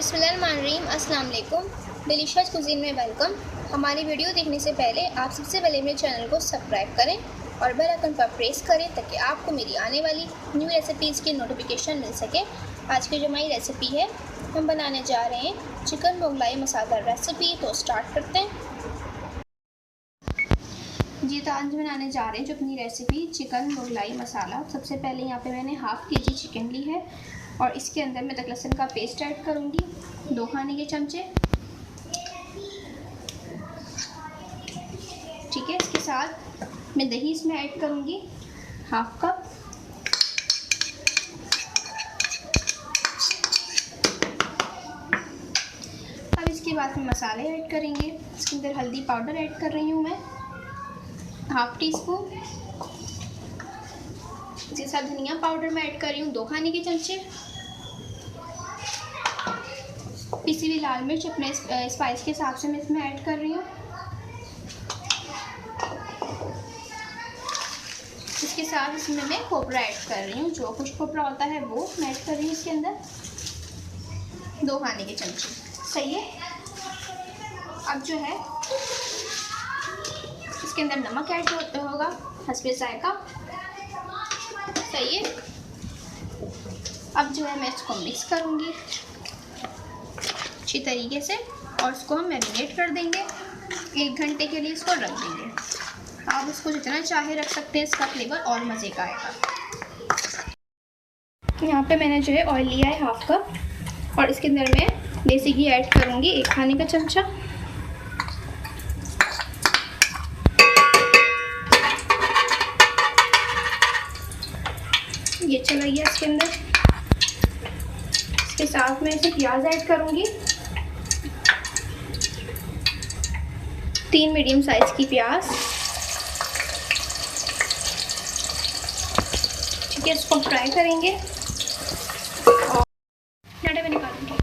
बिस्मिल्लाहिर्रहमानिर्रहीम। अस्सलाम वालेकुम। डिलीशियस कुज़ीन में वेलकम। हमारी वीडियो देखने से पहले आप सबसे पहले मेरे चैनल को सब्सक्राइब करें और बेल आइकन पर प्रेस करें ताकि आपको मेरी आने वाली न्यू रेसिपीज़ की नोटिफिकेशन मिल सके। आज की जो हमारी रेसिपी है, हम बनाने जा रहे हैं चिकन मोगलाई मसाला रेसिपी। तो स्टार्ट करते हैं जी। तो आज बनाने जा रहे हैं जो अपनी रेसिपी चिकन मोगलाई मसाला। सबसे पहले यहाँ पे मैंने हाफ़ केजी चिकन ली है और इसके अंदर मैं अदरक लहसुन का पेस्ट ऐड करूँगी 2 खाने के चमचे। ठीक है, इसके साथ मैं दही इसमें ऐड करूँगी हाफ कप। अब इसके बाद में मसाले ऐड करेंगे। इसके अंदर हल्दी पाउडर ऐड कर रही हूँ मैं हाफ टी स्पून। इसके साथ धनिया पाउडर मैं ऐड कर रही हूँ 2 खाने के चमचे। पिसी हुई लाल मिर्च अपने स्पाइस के हिसाब से मैं इसमें ऐड कर रही हूँ। इसके साथ इसमें मैं खोपरा ऐड कर रही हूँ, जो कुछ खोपरा होता है वो मैं ऐड कर रही हूँ इसके अंदर 2 खाने के चमचे। सही है। अब जो है इसके अंदर नमक ऐड होगा हस्बे जायका। सही है। अब जो है मैं इसको मिक्स करूँगी अच्छी तरीके से और इसको हम मैरिनेट कर देंगे। 1 घंटे के लिए इसको रख देंगे। आप इसको जितना चाहे रख सकते हैं, इसका फ्लेवर और मज़े का आएगा। यहाँ पे मैंने जो है ऑयल लिया है हाफ कप और इसके अंदर मैं देसी घी ऐड करूँगी 1 खाने का चमचा। ये चला गया इसके अंदर। इसके साथ मैं इसे प्याज ऐड करूँगी 3 मीडियम साइज़ की प्याज। ठीक है, इसको फ्राई करेंगे और मैं निकालूंगी।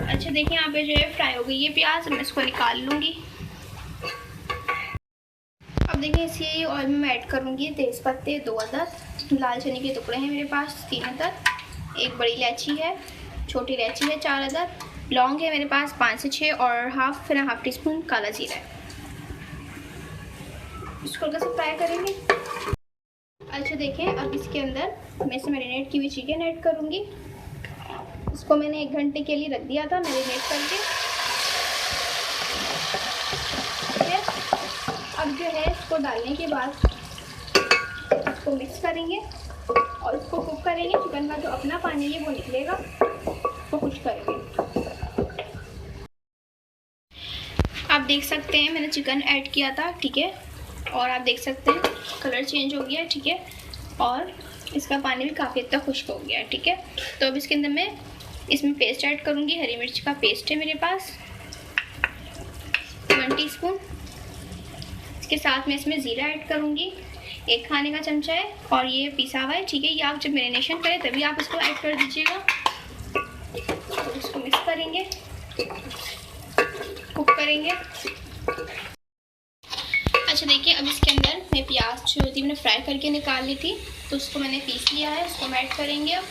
अच्छा देखिए, यहाँ पे जो है फ्राई हो गई है प्याज। मैं इसको निकाल लूँगी। अब देखिए इसी ऑयल में मैं ऐड करूँगी तेज़ पत्ते 2 अदद, लाल चने के टुकड़े हैं मेरे पास 3 अदद, 1 बड़ी इलायची है, छोटी इलायची है 4 अदद, लौंग है मेरे पास 5 से 6 और हाफ टी स्पून काला जीरा है। इसको हल्का सा फ्राई करेंगे। अच्छा देखिए, अब इसके अंदर मैं इसे मैरिनेट की हुई चिकन ऐड करूँगी। इसको मैंने 1 घंटे के लिए रख दिया था मैरिनेट करके। ठीक है, अब जो है इसको डालने के बाद इसको मिक्स करेंगे और इसको कुक करेंगे। चिकन का जो अपना पानी है वो निकलेगा, इसको कुक करेंगे। आप देख सकते हैं मैंने चिकन ऐड किया था। ठीक है, और आप देख सकते हैं कलर चेंज हो गया। ठीक है, और इसका पानी भी काफ़ी हद तक खुश्क हो गया है। ठीक है, तो अब इसके अंदर मैं इसमें पेस्ट ऐड करूँगी। हरी मिर्च का पेस्ट है मेरे पास 1 टीस्पून। इसके साथ मैं इसमें ज़ीरा ऐड करूँगी 1 खाने का चमचा है और ये पिसा हुआ है। ठीक है, ये आप जब मैरिनेशन करें तभी आप इसको ऐड कर दीजिएगा। तो इसको मिक्स करेंगे, कुक करेंगे। अच्छा देखिए, अब इसके अंदर मैं प्याज जो थी मैंने फ्राई करके निकाल ली थी, तो उसको मैंने पीस लिया है, उसको हम ऐड करेंगे अब।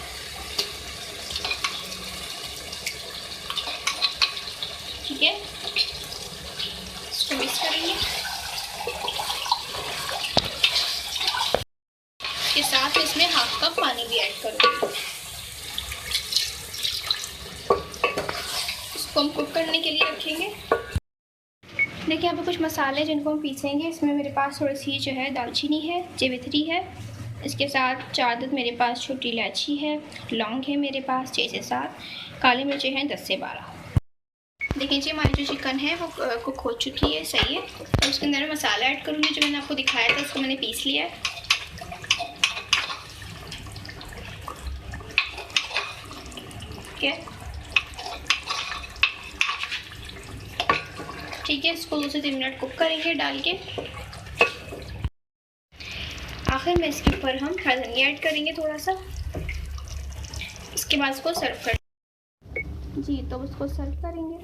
ठीक है, इसको मिक्स करेंगे। इसके साथ इसमें हाफ कप पानी भी ऐड करूँगी। इसको हम कुक करने के लिए रखेंगे। देखिए यहाँ पे कुछ मसाले जिनको हम पीसेंगे। इसमें मेरे पास थोड़ी सी जो है दालचीनी है, जावित्री है। इसके साथ 4 अदद मेरे पास छोटी इलायची है, लौंग है मेरे पास 6 से 7, काली मिर्चें हैं 10 से 12। देखिए जी, हमारी जो चिकन है वो कुक हो चुकी है। सही है, और उसके अंदर मैं मसाला ऐड करूँगी जो मैंने आपको दिखाया था, उसको मैंने पीस लिया है। ठीक है, इसको 2 से 3 मिनट कुक करेंगे डाल के। आखिर में इसके ऊपर हम हरा धनिया ऐड करेंगे थोड़ा सा। इसके बाद इसको सर्व कर जी। तो उसको सर्व करेंगे।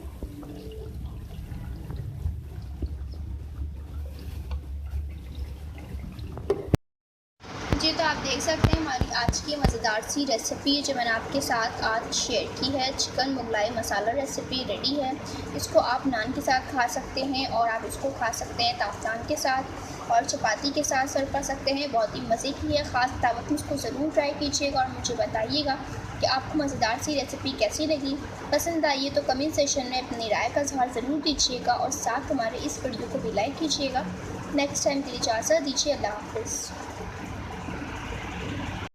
जी जी, तो आप देख सकते हैं हमारी आज की मज़ेदार सी रेसिपी जो मैंने आपके साथ आज शेयर की है, चिकन मुगलाई मसाला रेसिपी रेडी है। इसको आप नान के साथ खा सकते हैं और आप इसको खा सकते हैं ताफ़तान के साथ और चपाती के साथ सर्व कर सकते हैं। बहुत ही मज़े की है, ख़ास दावत में इसको ज़रूर ट्राई कीजिएगा और मुझे बताइएगा कि आपको मज़ेदार सी रेसिपी कैसी लगी। पसंद आई है तो कमेंट सेशन में अपनी राय का इज़हार ज़रूर कीजिएगा और साथ हमारे इस वीडियो को भी लाइक कीजिएगा। नेक्स्ट टाइम के लिए इजाज़त दीजिए। अल्लाह हाफ़िज़।